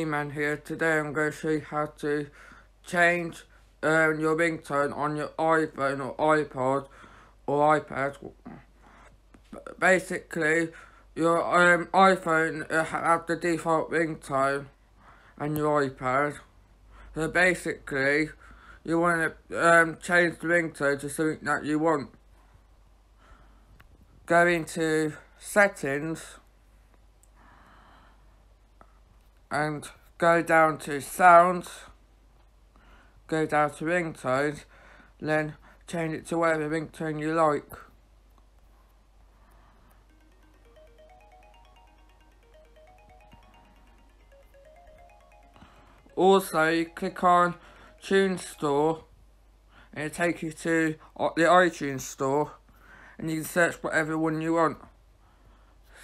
T-Man here. Today I'm going to show you how to change your ringtone on your iPhone or iPod or iPad. Basically, your iPhone have the default ringtone and your iPad. So basically, you want to change the ringtone to something that you want. Go into settings and go down to sounds, go down to ringtones, then change it to whatever ringtone you like. Also, you click on Tune Store and it'll take you to the iTunes store and you can search whatever one you want.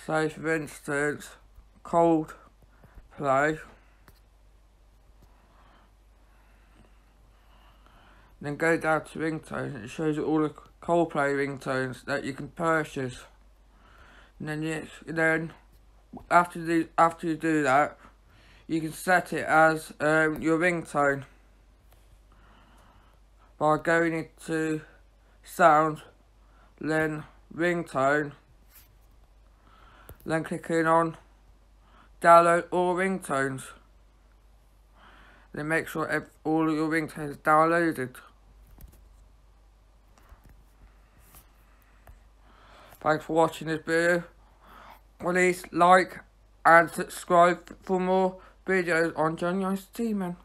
So for instance, Coldplay. Then go down to ringtones and it shows you all the Coldplay ringtones that you can purchase. And then after you do that, you can set it as your ringtone by going into sound, then ringtone, then clicking on download all ringtones. Then make sure all your ringtones are downloaded. Thanks for watching this video. Please like and subscribe for more videos on Jonny T-Man.